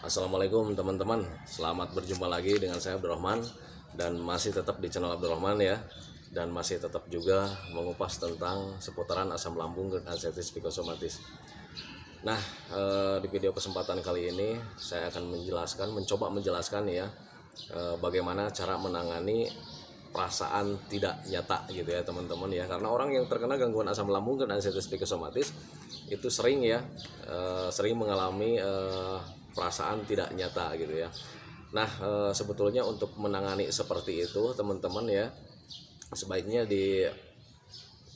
Assalamualaikum teman-teman, selamat berjumpa lagi dengan saya Abdurrahman dan masih tetap di channel Abdurrahman ya, dan masih tetap juga mengupas tentang seputaran asam lambung dan anestesi psikosomatis. Nah, di video kesempatan kali ini saya akan mencoba menjelaskan ya, bagaimana cara menangani perasaan tidak nyata gitu ya teman-teman ya, karena orang yang terkena gangguan asam lambung dan anestesi psikosomatis itu sering ya, sering mengalami perasaan tidak nyata gitu ya. Nah, sebetulnya untuk menangani seperti itu teman-teman ya, sebaiknya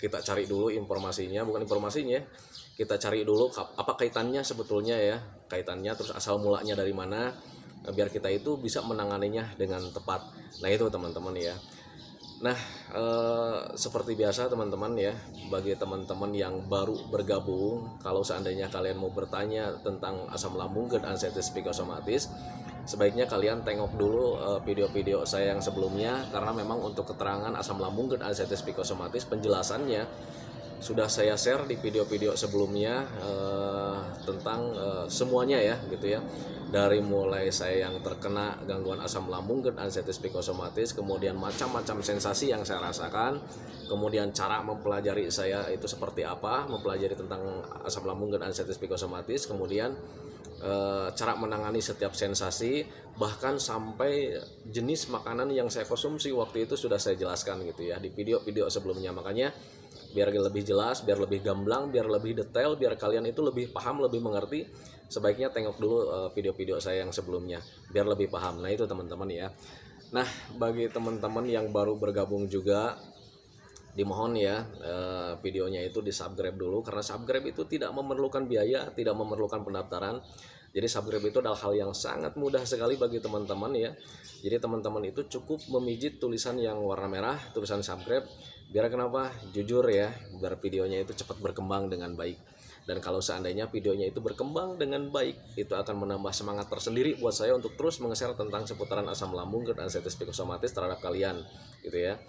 kita cari dulu informasinya, bukan informasinya, kita cari dulu apa kaitannya sebetulnya ya, kaitannya terus asal mulanya dari mana, biar kita itu bisa menanganinya dengan tepat. Nah itu teman-teman ya. Nah, seperti biasa teman-teman ya, bagi teman-teman yang baru bergabung, kalau seandainya kalian mau bertanya tentang asam lambung dan anestesi psikosomatis, sebaiknya kalian tengok dulu video-video saya yang sebelumnya, karena memang untuk keterangan asam lambung dan anestesi psikosomatis penjelasannya sudah saya share di video-video sebelumnya, tentang semuanya ya gitu ya, dari mulai saya yang terkena gangguan asam lambung dan anestesi psikosomatis, kemudian macam-macam sensasi yang saya rasakan, kemudian cara mempelajari saya itu seperti apa, mempelajari tentang asam lambung dan anestesi psikosomatis, kemudian cara menangani setiap sensasi, bahkan sampai jenis makanan yang saya konsumsi waktu itu sudah saya jelaskan gitu ya di video-video sebelumnya. Makanya biar lebih jelas, biar lebih gamblang, biar lebih detail, biar kalian itu lebih paham, lebih mengerti, sebaiknya tengok dulu video-video saya yang sebelumnya biar lebih paham. Nah itu teman-teman ya. Nah, bagi teman-teman yang baru bergabung juga, dimohon ya, videonya itu di subscribe dulu, karena subscribe itu tidak memerlukan biaya, tidak memerlukan pendaftaran. Jadi subscribe itu adalah hal yang sangat mudah sekali bagi teman-teman ya. Jadi teman-teman itu cukup memijit tulisan yang warna merah, tulisan subscribe, biar kenapa? Jujur ya, biar videonya itu cepat berkembang dengan baik. Dan kalau seandainya videonya itu berkembang dengan baik, itu akan menambah semangat tersendiri buat saya untuk terus menge-share tentang seputaran asam lambung dan anestesi psikosomatis terhadap kalian gitu ya.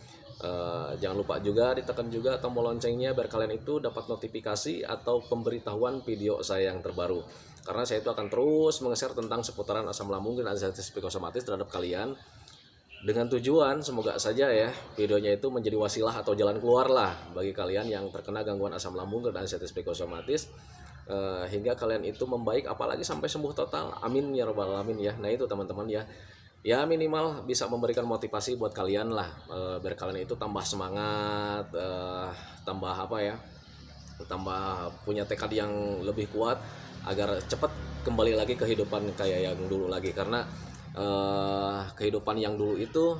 Jangan lupa juga ditekan juga tombol loncengnya biar kalian itu dapat notifikasi atau pemberitahuan video saya yang terbaru, karena saya itu akan terus menge-share tentang seputaran asam lambung dan anestesi psikosomatis terhadap kalian, dengan tujuan semoga saja ya videonya itu menjadi wasilah atau jalan keluar lah bagi kalian yang terkena gangguan asam lambung dan anestesi psikosomatis, hingga kalian itu membaik, apalagi sampai sembuh total, amin ya robbal alamin ya. Nah itu teman-teman ya, ya minimal bisa memberikan motivasi buat kalian lah, biar kalian itu tambah semangat, tambah apa ya, tambah punya tekad yang lebih kuat agar cepat kembali lagi kehidupan kayak yang dulu lagi. Karena kehidupan yang dulu itu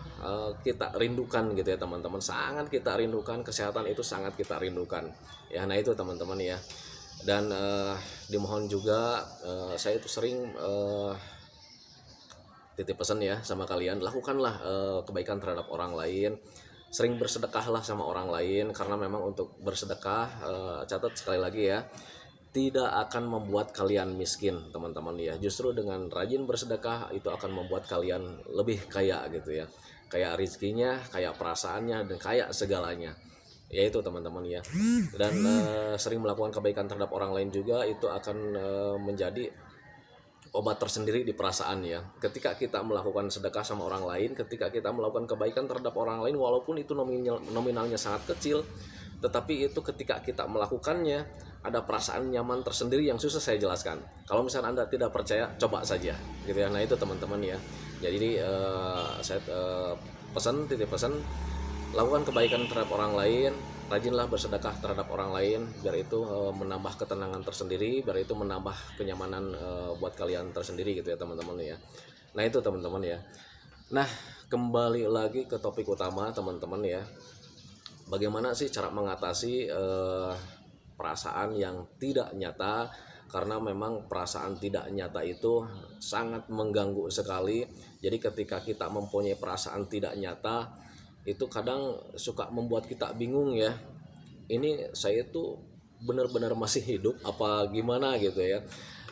kita rindukan gitu ya teman-teman, sangat kita rindukan, kesehatan itu sangat kita rindukan ya. Nah itu teman-teman ya. Dan dimohon juga, saya itu sering titip pesan ya sama kalian, lakukanlah kebaikan terhadap orang lain, sering bersedekahlah sama orang lain, karena memang untuk bersedekah, catat sekali lagi ya, tidak akan membuat kalian miskin teman-teman ya. Justru dengan rajin bersedekah itu akan membuat kalian lebih kaya gitu ya, kayak rezekinya, kayak perasaannya, dan kayak segalanya, yaitu teman-teman ya. Dan sering melakukan kebaikan terhadap orang lain juga itu akan menjadi obat tersendiri di perasaan ya. Ketika kita melakukan sedekah sama orang lain, ketika kita melakukan kebaikan terhadap orang lain, walaupun itu nominalnya sangat kecil, tetapi itu ketika kita melakukannya ada perasaan nyaman tersendiri yang susah saya jelaskan. Kalau misalnya Anda tidak percaya, coba saja gitu ya. Nah itu teman-teman ya. Jadi saya titip pesan, lakukan kebaikan terhadap orang lain, rajinlah bersedekah terhadap orang lain, biar itu menambah ketenangan tersendiri, biar itu menambah kenyamanan buat kalian tersendiri gitu ya teman-teman ya. Nah itu teman-teman ya. Nah, kembali lagi ke topik utama teman-teman ya, bagaimana sih cara mengatasi perasaan yang tidak nyata, karena memang perasaan tidak nyata itu sangat mengganggu sekali. Jadi ketika kita mempunyai perasaan tidak nyata, itu kadang suka membuat kita bingung ya, ini saya tuh benar-benar masih hidup apa gimana gitu ya.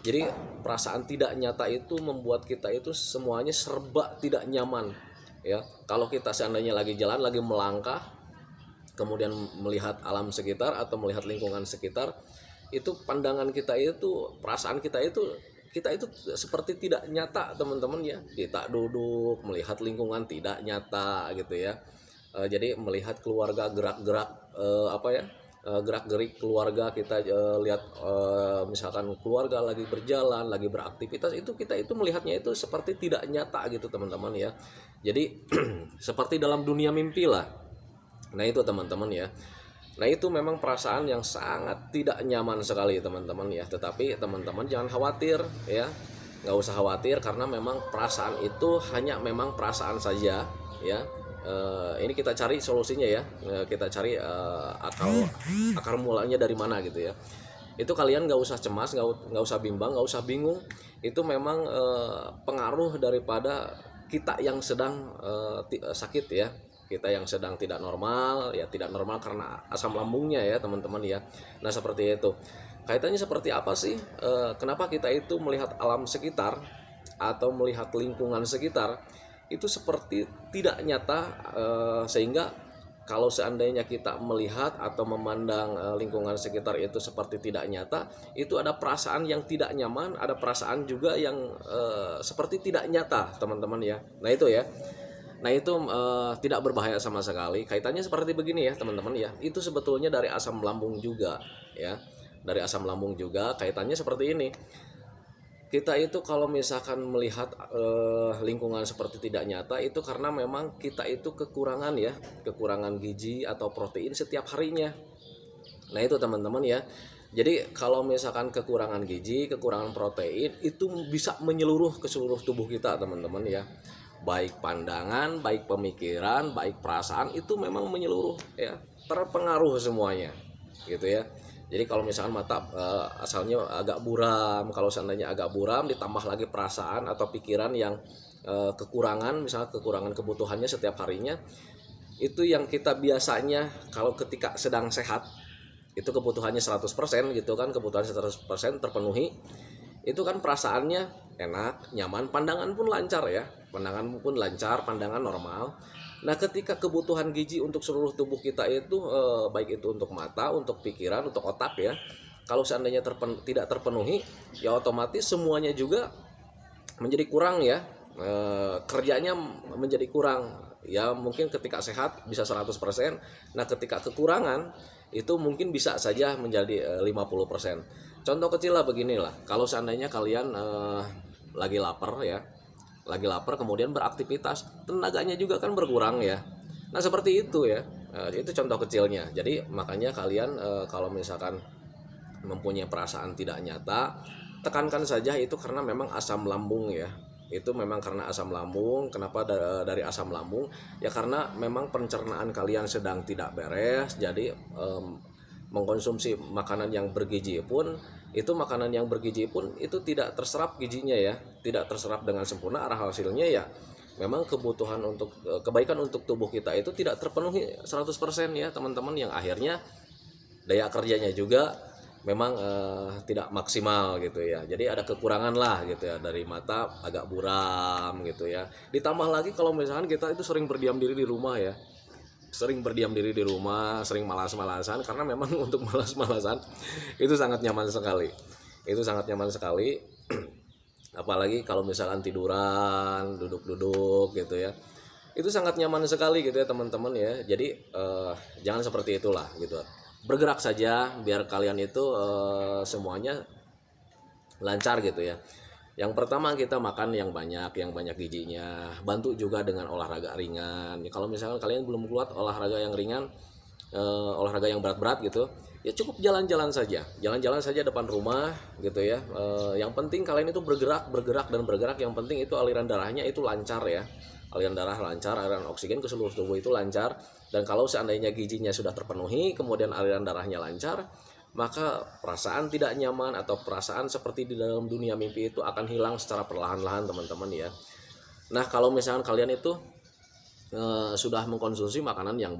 Jadi perasaan tidak nyata itu membuat kita itu semuanya serba tidak nyaman ya. Kalau kita seandainya lagi jalan, lagi melangkah, kemudian melihat alam sekitar atau melihat lingkungan sekitar, itu pandangan kita itu, perasaan kita itu kita itu seperti tidak nyata teman-teman ya. Kita duduk melihat lingkungan tidak nyata gitu ya. Jadi melihat keluarga gerak-gerak gerak-gerik keluarga kita, lihat misalkan keluarga lagi berjalan, lagi beraktivitas, itu kita itu melihatnya itu seperti tidak nyata gitu teman-teman ya. Jadi seperti dalam dunia mimpi lah. Nah itu teman-teman ya. Nah itu memang perasaan yang sangat tidak nyaman sekali teman-teman ya. Tetapi teman-teman jangan khawatir ya, nggak usah khawatir karena memang perasaan itu hanya memang perasaan saja ya. Ini kita cari solusinya ya, kita cari akar mulanya dari mana gitu ya. Itu kalian nggak usah cemas, nggak usah bimbang, nggak usah bingung. Itu memang pengaruh daripada kita yang sedang sakit ya, kita yang sedang tidak normal ya, tidak normal karena asam lambungnya ya teman-teman ya. Nah seperti itu. Kaitannya seperti apa sih? Kenapa kita itu melihat alam sekitar atau melihat lingkungan sekitar itu seperti tidak nyata, sehingga kalau seandainya kita melihat atau memandang lingkungan sekitar itu seperti tidak nyata, itu ada perasaan yang tidak nyaman, ada perasaan juga yang seperti tidak nyata teman-teman ya. Nah itu ya. Nah itu tidak berbahaya sama sekali. Kaitannya seperti begini ya teman-teman ya. Itu sebetulnya dari asam lambung juga ya. Dari asam lambung juga kaitannya seperti ini. Kita itu kalau misalkan melihat lingkungan seperti tidak nyata, itu karena memang kita itu kekurangan ya, kekurangan gizi atau protein setiap harinya. Nah itu teman-teman ya. Jadi kalau misalkan kekurangan gizi, kekurangan protein itu bisa menyeluruh ke seluruh tubuh kita teman-teman ya. Baik pandangan, baik pemikiran, baik perasaan itu memang menyeluruh ya, terpengaruh semuanya gitu ya. Jadi kalau misalkan mata asalnya agak buram, kalau seandainya agak buram ditambah lagi perasaan atau pikiran yang kekurangan, misalnya kekurangan kebutuhannya setiap harinya, itu yang kita biasanya kalau ketika sedang sehat itu kebutuhannya 100% gitu kan, kebutuhan 100% terpenuhi, itu kan perasaannya enak, nyaman, pandangan pun lancar ya, pandangan normal. Nah ketika kebutuhan gizi untuk seluruh tubuh kita itu baik itu untuk mata, untuk pikiran, untuk otak ya, kalau seandainya tidak terpenuhi ya otomatis semuanya juga menjadi kurang ya, kerjanya menjadi kurang ya. Mungkin ketika sehat bisa 100%, nah ketika kekurangan itu mungkin bisa saja menjadi 50%. Contoh kecil lah beginilah, kalau seandainya kalian lagi lapar ya, lagi lapar kemudian beraktivitas, tenaganya juga kan berkurang ya. Nah seperti itu ya, itu contoh kecilnya. Jadi makanya kalian kalau misalkan mempunyai perasaan tidak nyata, tekankan saja itu karena memang asam lambung ya. Itu memang karena asam lambung. Kenapa dari asam lambung? Ya karena memang pencernaan kalian sedang tidak beres. Jadi mengkonsumsi makanan yang bergizi pun, itu makanan yang bergizi pun itu tidak terserap gizinya ya, tidak terserap dengan sempurna. Arah hasilnya ya memang kebutuhan untuk kebaikan untuk tubuh kita itu tidak terpenuhi 100% ya teman-teman, yang akhirnya daya kerjanya juga memang tidak maksimal gitu ya. Jadi ada kekurangan lah gitu ya, dari mata agak buram gitu ya. Ditambah lagi kalau misalkan kita itu sering berdiam diri di rumah ya, sering berdiam diri di rumah, sering malas-malasan, karena memang untuk malas-malasan itu sangat nyaman sekali. Itu sangat nyaman sekali. Apalagi kalau misalkan tiduran, duduk-duduk gitu ya. Itu sangat nyaman sekali gitu ya teman-teman ya. Jadi jangan seperti itulah gitu. Bergerak saja biar kalian itu semuanya lancar gitu ya. Yang pertama kita makan yang banyak gizinya. Bantu juga dengan olahraga ringan. Ya, kalau misalkan kalian belum kuat olahraga yang ringan, olahraga yang berat-berat gitu, ya cukup jalan-jalan saja. Jalan-jalan saja depan rumah gitu ya. Yang penting kalian itu bergerak. Yang penting itu aliran darahnya itu lancar ya. Aliran darah lancar, aliran oksigen ke seluruh tubuh itu lancar. Dan kalau seandainya gizinya sudah terpenuhi, kemudian aliran darahnya lancar, maka perasaan tidak nyaman atau perasaan seperti di dalam dunia mimpi itu akan hilang secara perlahan-lahan teman-teman ya. Nah kalau misalkan kalian itu sudah mengkonsumsi makanan yang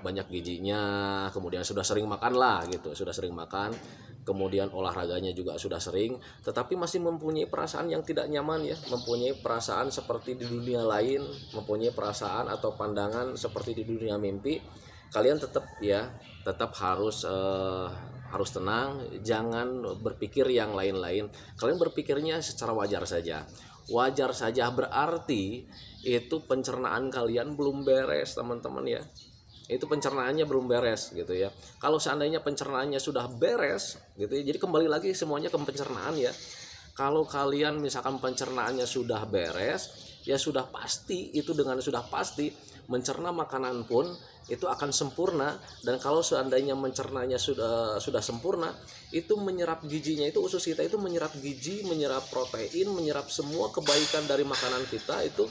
banyak gizinya, kemudian sudah sering makan lah gitu, sudah sering makan, kemudian olahraganya juga sudah sering, tetapi masih mempunyai perasaan yang tidak nyaman ya, mempunyai perasaan seperti di dunia lain, mempunyai perasaan atau pandangan seperti di dunia mimpi, kalian tetap harus harus tenang, jangan berpikir yang lain-lain. Kalian berpikirnya secara wajar saja. Wajar saja berarti itu pencernaan kalian belum beres, teman-teman ya. Itu pencernaannya belum beres gitu ya. Kalau seandainya pencernaannya sudah beres gitu ya, jadi kembali lagi semuanya ke pencernaan ya. Kalau kalian misalkan pencernaannya sudah beres, ya sudah pasti, itu dengan sudah pasti mencerna makanan pun itu akan sempurna. Dan kalau seandainya mencernanya sudah sempurna, itu menyerap gizinya, itu usus kita itu menyerap gizi, menyerap protein, menyerap semua kebaikan dari makanan kita itu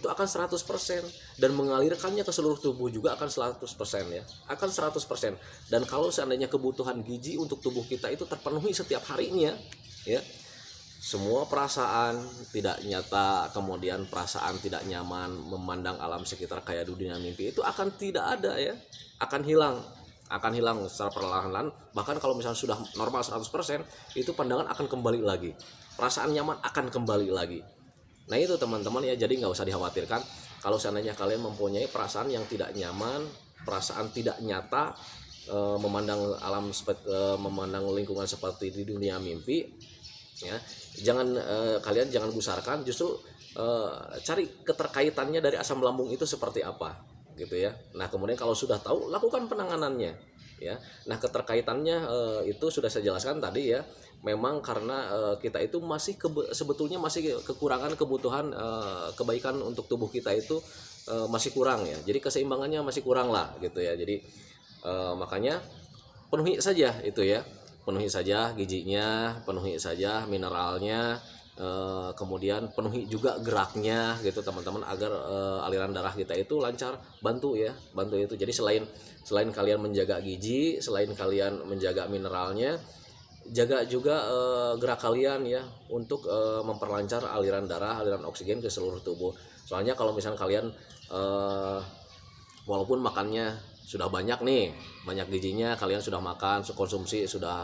akan 100%, dan mengalirkannya ke seluruh tubuh juga akan 100% ya, akan 100%. Dan kalau seandainya kebutuhan gizi untuk tubuh kita itu terpenuhi setiap harinya ya, semua perasaan tidak nyata, kemudian perasaan tidak nyaman memandang alam sekitar kayak dunia mimpi itu akan tidak ada ya, akan hilang secara perlahan-lahan. Bahkan kalau misalnya sudah normal 100%, itu pandangan akan kembali lagi, perasaan nyaman akan kembali lagi. Nah itu teman-teman ya, jadi nggak usah dikhawatirkan kalau seandainya kalian mempunyai perasaan yang tidak nyaman, perasaan tidak nyata, memandang alam memandang lingkungan seperti di dunia mimpi ya. Kalian jangan gusarkan, justru cari keterkaitannya dari asam lambung itu seperti apa gitu ya. Nah kemudian kalau sudah tahu, lakukan penanganannya ya. Nah keterkaitannya itu sudah saya jelaskan tadi ya. Memang karena kita itu masih sebetulnya masih kekurangan kebutuhan kebaikan untuk tubuh kita itu masih kurang ya. Jadi keseimbangannya masih kurang lah gitu ya. Jadi makanya penuhi saja itu ya, penuhi saja gizinya, penuhi saja mineralnya, kemudian penuhi juga geraknya gitu teman-teman, agar aliran darah kita itu lancar. Bantu itu. Jadi selain kalian menjaga gizi, selain kalian menjaga mineralnya, jaga juga gerak kalian ya, untuk memperlancar aliran darah, aliran oksigen ke seluruh tubuh. Soalnya kalau misalnya kalian walaupun makannya sudah banyak nih, banyak gizinya, kalian sudah makan, konsumsi sudah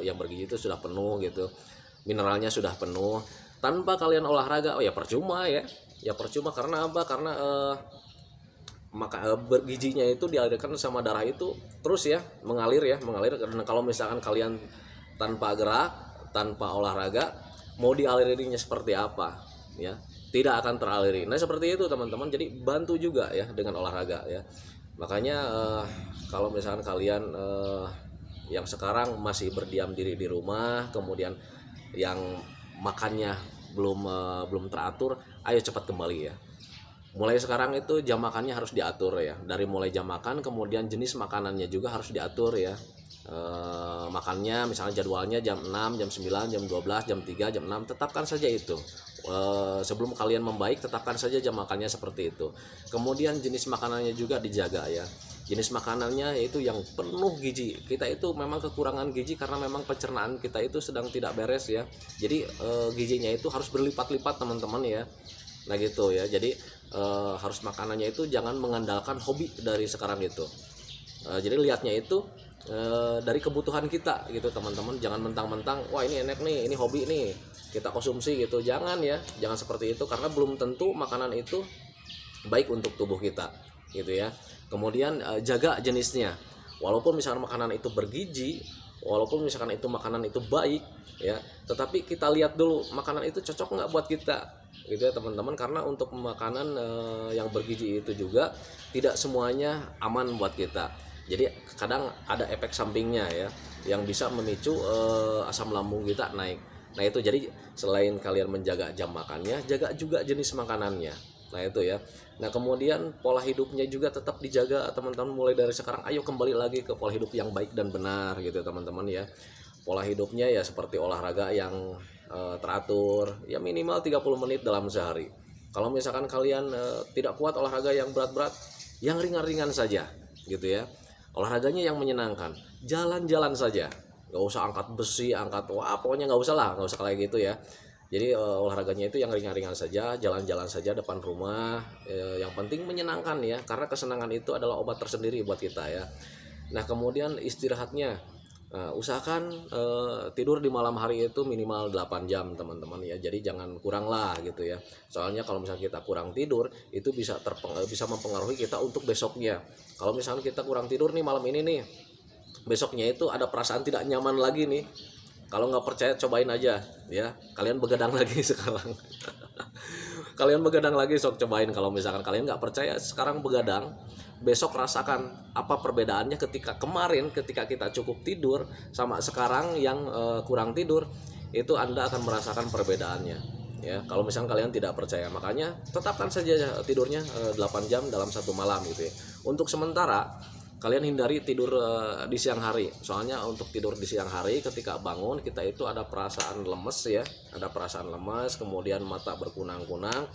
yang bergizi itu sudah penuh gitu, mineralnya sudah penuh, tanpa kalian olahraga, ya percuma ya percuma. Karena apa? Karena bergizinya itu dialirkan sama darah itu terus ya, mengalir. Karena kalau misalkan kalian tanpa gerak, tanpa olahraga, mau dialirinya seperti apa ya, tidak akan teraliri. Nah seperti itu teman-teman. Jadi bantu juga ya dengan olahraga ya. Makanya kalau misalkan kalian yang sekarang masih berdiam diri di rumah, kemudian yang makannya belum teratur, ayo cepat kembali ya. Mulai sekarang itu jam makannya harus diatur ya. Dari mulai jam makan, kemudian jenis makanannya juga harus diatur ya. Makannya misalnya jadwalnya jam 6, jam 9, jam 12, jam 3, jam 6, tetapkan saja itu. Sebelum kalian membaik, tetapkan saja jam makannya seperti itu. Kemudian jenis makanannya juga dijaga ya. Jenis makanannya itu yang penuh gizi. Kita itu memang kekurangan gizi karena memang pencernaan kita itu sedang tidak beres ya. Jadi gizinya itu harus berlipat-lipat teman-teman ya. Nah gitu ya. Jadi harus makanannya itu jangan mengandalkan hobi dari sekarang itu. Jadi lihatnya itu dari kebutuhan kita gitu teman-teman. Jangan mentang-mentang wah ini enak nih, ini hobi nih, kita konsumsi gitu. Jangan ya, jangan seperti itu, karena belum tentu makanan itu baik untuk tubuh kita gitu ya. Kemudian jaga jenisnya. Walaupun misalkan makanan itu bergizi, walaupun misalkan itu makanan itu baik ya, tetapi kita lihat dulu makanan itu cocok nggak buat kita gitu ya teman-teman. Karena untuk makanan yang bergizi itu juga tidak semuanya aman buat kita. Jadi kadang ada efek sampingnya ya, yang bisa memicu asam lambung kita naik. Nah itu, jadi selain kalian menjaga jam makannya, jaga juga jenis makanannya. Nah itu ya. Nah kemudian pola hidupnya juga tetap dijaga teman-teman. Mulai dari sekarang ayo kembali lagi ke pola hidup yang baik dan benar gitu teman-teman ya. Pola hidupnya ya seperti olahraga yang teratur ya, minimal 30 menit dalam sehari. Kalau misalkan kalian tidak kuat olahraga yang berat-berat, yang ringan-ringan saja gitu ya. Olahraganya yang menyenangkan, jalan-jalan saja, nggak usah angkat besi, pokoknya nggak usah kayak gitu ya. Jadi olahraganya itu yang ringan-ringan saja, jalan-jalan saja depan rumah, yang penting menyenangkan ya, karena kesenangan itu adalah obat tersendiri buat kita ya. Nah kemudian istirahatnya, usahakan tidur di malam hari itu minimal 8 jam teman-teman ya. Jadi jangan kurang lah gitu ya. Soalnya kalau misalnya kita kurang tidur, itu bisa mempengaruhi kita untuk besoknya. Kalau misalnya kita kurang tidur nih malam ini nih, besoknya itu ada perasaan tidak nyaman lagi nih. Kalau nggak percaya cobain aja ya, kalian begadang lagi sekarang. Kalian begadang lagi, sok cobain. Kalau misalkan kalian nggak percaya sekarang begadang, besok rasakan apa perbedaannya ketika kemarin ketika kita cukup tidur sama sekarang yang kurang tidur. Itu Anda akan merasakan perbedaannya ya. Kalau misalkan kalian tidak percaya, makanya tetapkan saja tidurnya 8 jam dalam satu malam gitu ya. Untuk sementara kalian hindari tidur di siang hari. Soalnya untuk tidur di siang hari ketika bangun kita itu ada perasaan lemes ya, ada perasaan lemes, kemudian mata berkunang-kunang.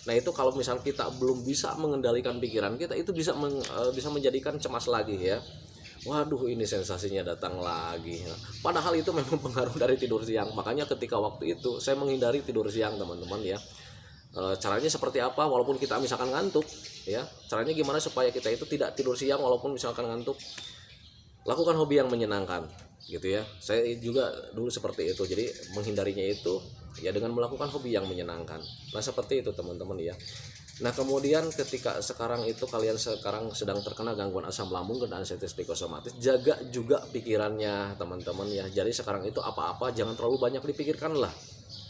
Nah itu kalau misalnya kita belum bisa mengendalikan pikiran kita, itu bisa menjadikan cemas lagi ya. Waduh, ini sensasinya datang lagi. Padahal itu memang pengaruh dari tidur siang. Makanya ketika waktu itu saya menghindari tidur siang teman-teman ya. Caranya seperti apa walaupun kita misalkan ngantuk ya, caranya gimana supaya kita itu tidak tidur siang walaupun misalkan ngantuk. Lakukan hobi yang menyenangkan gitu ya. Saya juga dulu seperti itu, jadi menghindarinya itu ya dengan melakukan hobi yang menyenangkan. Nah seperti itu teman-teman ya. Nah kemudian ketika sekarang itu kalian sekarang sedang terkena gangguan asam lambung dan anxiety psikosomatis, jaga juga pikirannya teman-teman ya. Jadi sekarang itu apa-apa jangan terlalu banyak dipikirkan lah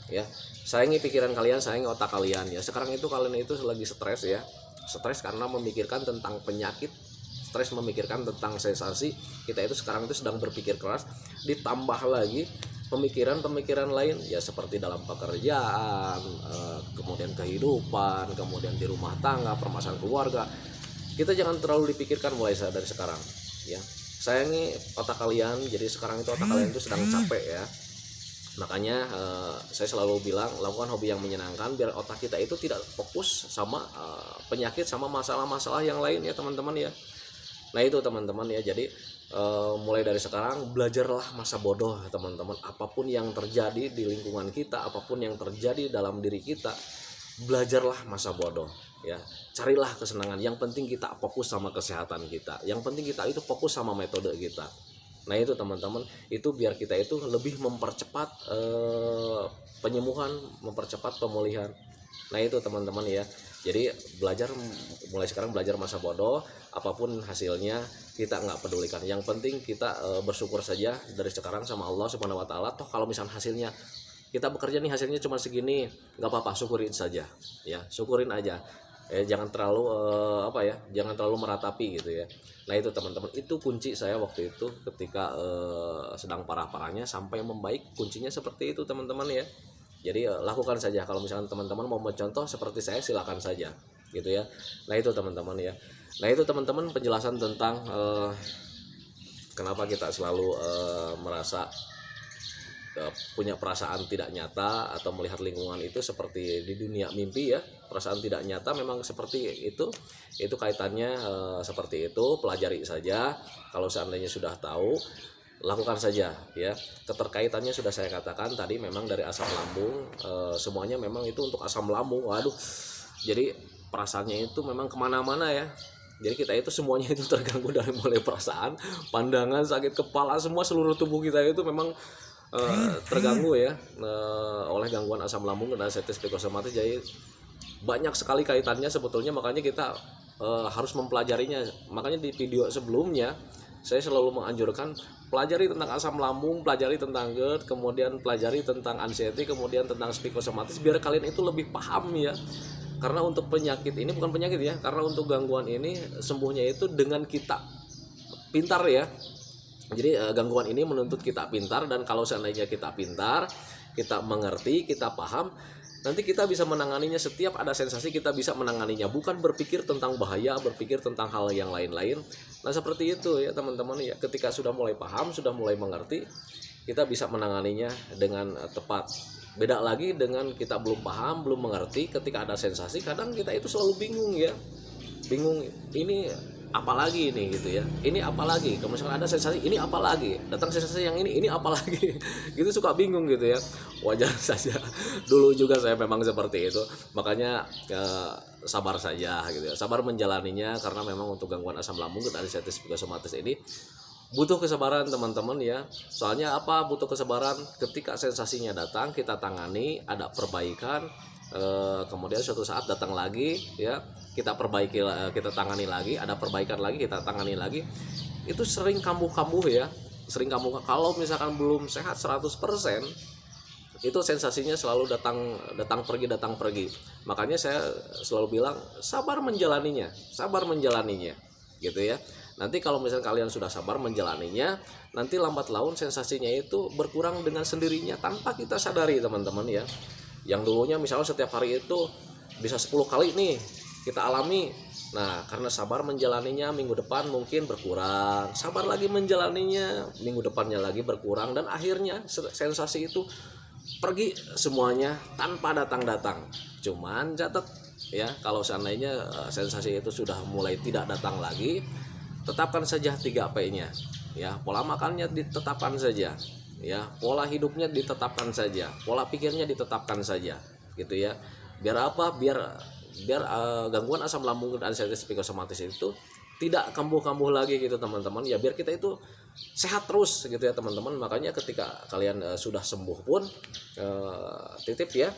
ya. Sayangi pikiran kalian, sayangi otak kalian ya. Sekarang itu kalian itu lagi stres ya, stres karena memikirkan tentang penyakit, stres memikirkan tentang sensasi. Kita itu sekarang itu sedang berpikir keras, ditambah lagi pemikiran-pemikiran lain ya seperti dalam pekerjaan, kemudian kehidupan, kemudian di rumah tangga, permasalahan keluarga. Kita jangan terlalu dipikirkan mulai dari sekarang ya. Sayangi otak kalian. Jadi sekarang itu otak kalian itu sedang capek ya. Makanya saya selalu bilang lakukan hobi yang menyenangkan biar otak kita itu tidak fokus sama penyakit, sama masalah-masalah yang lain ya teman-teman ya. Nah itu teman-teman ya. Jadi mulai dari sekarang belajarlah masa bodoh teman-teman. Apapun yang terjadi di lingkungan kita, apapun yang terjadi dalam diri kita, belajarlah masa bodoh ya. Carilah kesenangan. Yang penting kita fokus sama kesehatan kita, yang penting kita itu fokus sama metode kita. Nah itu teman-teman, itu biar kita itu lebih mempercepat penyembuhan, mempercepat pemulihan. Nah itu teman-teman ya. Jadi belajar mulai sekarang, belajar masa bodoh. Apapun hasilnya kita nggak pedulikan. Yang penting kita bersyukur saja dari sekarang sama Allah Subhanahu Wa Taala. Toh kalau misalnya hasilnya kita bekerja nih hasilnya cuma segini, nggak apa-apa, syukurin saja ya, syukurin aja. Jangan terlalu jangan terlalu meratapi gitu ya. Nah itu teman-teman, itu kunci saya waktu itu ketika sedang parah-parahnya sampai membaik, kuncinya seperti itu teman-teman ya. Jadi lakukan saja. Kalau misalkan teman-teman mau mencontoh seperti saya, silakan saja gitu ya. Nah itu teman-teman ya. Nah itu teman-teman penjelasan tentang kenapa kita selalu merasa punya perasaan tidak nyata atau melihat lingkungan itu seperti di dunia mimpi ya. Perasaan tidak nyata memang seperti itu kaitannya seperti itu. Pelajari saja. Kalau seandainya sudah tahu, lakukan saja ya. Keterkaitannya sudah saya katakan tadi, memang dari asam lambung, semuanya memang itu untuk asam lambung. Waduh, jadi perasaannya itu memang kemana-mana ya. Jadi kita itu semuanya itu terganggu dari mulai perasaan, pandangan, sakit kepala, semua seluruh tubuh kita itu memang terganggu ya oleh gangguan asam lambung dan anxiety psikosomatis. Jadi banyak sekali kaitannya sebetulnya, makanya kita harus mempelajarinya. Makanya di video sebelumnya saya selalu menganjurkan pelajari tentang asam lambung, pelajari tentang GERD, kemudian pelajari tentang anxiety, kemudian tentang psikosomatis, biar kalian itu lebih paham ya. Karena untuk penyakit ini bukan penyakit ya, karena untuk gangguan ini sembuhnya itu dengan kita pintar ya. Jadi gangguan ini menuntut kita pintar, dan kalau seandainya kita pintar, kita mengerti, kita paham, nanti kita bisa menanganinya. Setiap ada sensasi kita bisa menanganinya, bukan berpikir tentang bahaya, berpikir tentang hal yang lain-lain. Nah seperti itu ya teman-teman ya. Ketika sudah mulai paham, sudah mulai mengerti, kita bisa menanganinya dengan tepat. Beda lagi dengan kita belum paham, belum mengerti. Ketika ada sensasi, kadang kita itu selalu bingung ya, bingung ini apalagi ini gitu ya, ini apalagi. Kalau misalkan ada sensasi ini apalagi, datang sensasi yang ini apalagi gitu, suka bingung gitu ya. Wajar saja, dulu juga saya memang seperti itu. Makanya sabar saja gitu ya, sabar menjalaninya. Karena memang untuk gangguan asam lambung dan anxiety psikosomatis ini butuh kesabaran teman-teman ya. Soalnya apa butuh kesabaran? Ketika sensasinya datang, kita tangani, ada perbaikan, kemudian suatu saat datang lagi ya, kita perbaiki, kita tangani lagi, ada perbaikan lagi, kita tangani lagi. itu sering kambuh-kambuh ya, sering kambuh. Kalau misalkan belum sehat 100%, itu sensasinya selalu datang pergi. Makanya saya selalu bilang sabar menjalaninya gitu ya. Nanti kalau misalnya kalian sudah sabar menjalaninya, nanti lambat laun sensasinya itu berkurang dengan sendirinya tanpa kita sadari, teman-teman ya. Yang dulunya misalnya setiap hari itu bisa 10 kali nih kita alami. Nah, karena sabar menjalaninya, minggu depan mungkin berkurang, sabar lagi menjalaninya, minggu depannya lagi berkurang, dan akhirnya sensasi itu pergi semuanya tanpa datang-datang. Cuman catat ya, kalau seandainya sensasi itu sudah mulai tidak datang lagi, tetapkan saja 3P-nya ya. Pola makannya ditetapkan saja ya, pola hidupnya ditetapkan saja, pola pikirnya ditetapkan saja gitu ya. Biar apa? Biar gangguan asam lambung dan anxiety psikosomatis itu tidak kambuh-kambuh lagi gitu teman-teman ya. Biar kita itu sehat terus gitu ya teman-teman. Makanya ketika kalian sudah sembuh pun titip ya,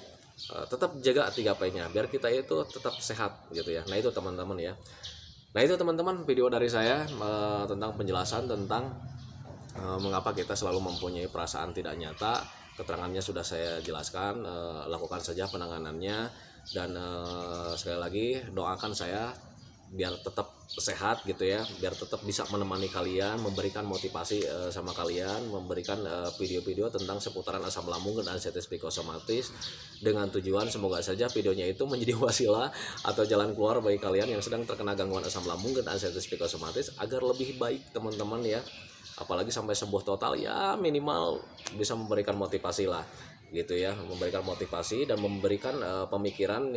tetap jaga 3P-nya biar kita itu tetap sehat gitu ya. Nah itu teman-teman ya. Nah itu teman-teman video dari saya tentang penjelasan tentang mengapa kita selalu mempunyai perasaan tidak nyata. Keterangannya sudah saya jelaskan, lakukan saja penanganannya, dan sekali lagi doakan saya biar tetap sehat gitu ya, biar tetap bisa menemani kalian, memberikan motivasi sama kalian, memberikan video-video tentang seputaran asam lambung dan anxiety psikosomatis, dengan tujuan semoga saja videonya itu menjadi wasilah atau jalan keluar bagi kalian yang sedang terkena gangguan asam lambung dan anxiety psikosomatis agar lebih baik teman-teman ya. Apalagi sampai sembuh total ya, minimal bisa memberikan motivasi lah gitu ya, memberikan motivasi dan memberikan pemikiran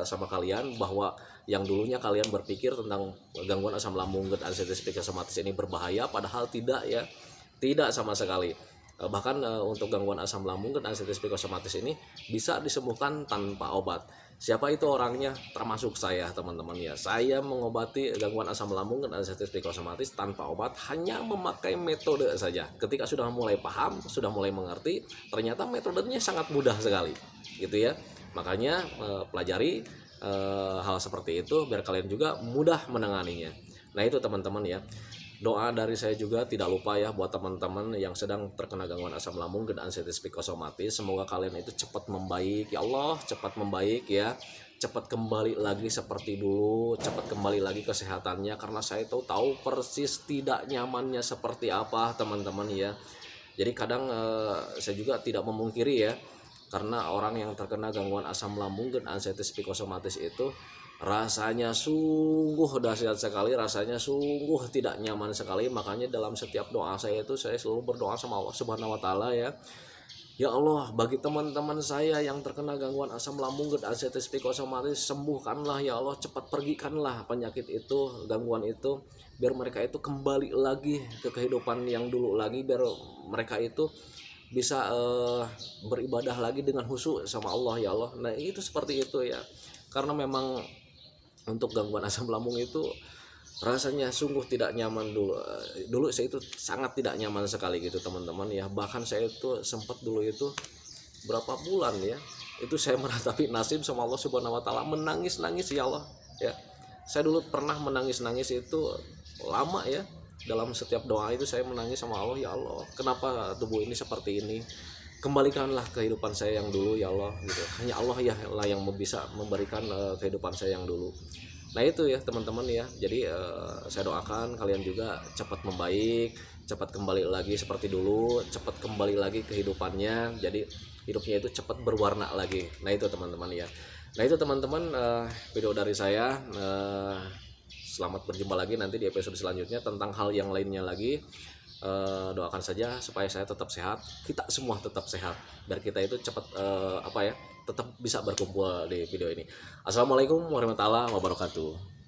sama kalian bahwa yang dulunya kalian berpikir tentang gangguan asam lambung dan anxiety psikosomatis ini berbahaya, padahal tidak ya, tidak sama sekali. Bahkan untuk gangguan asam lambung dan anxiety psikosomatis ini bisa disembuhkan tanpa obat. Siapa itu orangnya? Termasuk saya teman-teman ya. Saya mengobati gangguan asam lambung dan anxiety psikosomatis tanpa obat, hanya memakai metode saja. Ketika sudah mulai paham, sudah mulai mengerti, ternyata metodenya sangat mudah sekali gitu ya. Makanya pelajari hal seperti itu biar kalian juga mudah menanganinya. Nah itu teman-teman ya. Doa dari saya juga tidak lupa ya buat teman-teman yang sedang terkena gangguan asam lambung dan anxiety psikosomatis. Semoga kalian itu cepat membaik ya Allah, cepat membaik ya, cepat kembali lagi seperti dulu, cepat kembali lagi kesehatannya, karena saya tahu persis tidak nyamannya seperti apa teman-teman ya. Jadi kadang saya juga tidak memungkiri ya, karena orang yang terkena gangguan asam lambung dan anxiety psikosomatis itu rasanya sungguh dahsyat sekali, rasanya sungguh tidak nyaman sekali. Makanya dalam setiap doa saya itu saya selalu berdoa sama Allah Subhanahu wa taala ya. Ya Allah, bagi teman-teman saya yang terkena gangguan asam lambung dan anxiety psikosomatis, sembuhkanlah ya Allah, cepat pergikanlah penyakit itu, gangguan itu, biar mereka itu kembali lagi ke kehidupan yang dulu lagi, biar mereka itu bisa beribadah lagi dengan khusyuk sama Allah ya Allah. Nah itu seperti itu ya, karena memang untuk gangguan asam lambung itu rasanya sungguh tidak nyaman dulu saya itu sangat tidak nyaman sekali gitu teman-teman ya. Bahkan saya itu sempat dulu itu berapa bulan ya, itu saya meratapi nasib sama Allah Subhanahu wa taala, menangis-nangis ya Allah ya. Saya dulu pernah menangis-nangis itu lama ya. Dalam setiap doa itu saya menangis sama Allah, ya Allah kenapa tubuh ini seperti ini, kembalikanlah kehidupan saya yang dulu ya Allah gitu. Hanya Allah ya lah yang bisa memberikan kehidupan saya yang dulu. Nah itu ya teman-teman ya. Jadi saya doakan kalian juga cepat membaik, cepat kembali lagi seperti dulu, cepat kembali lagi kehidupannya, jadi hidupnya itu cepat berwarna lagi. Nah itu teman-teman ya. Nah itu teman-teman video dari saya. Selamat berjumpa lagi nanti di episode selanjutnya tentang hal yang lainnya lagi. Doakan saja supaya saya tetap sehat, kita semua tetap sehat, biar kita itu cepat tetap bisa berkumpul di video ini. Assalamualaikum warahmatullahi wabarakatuh.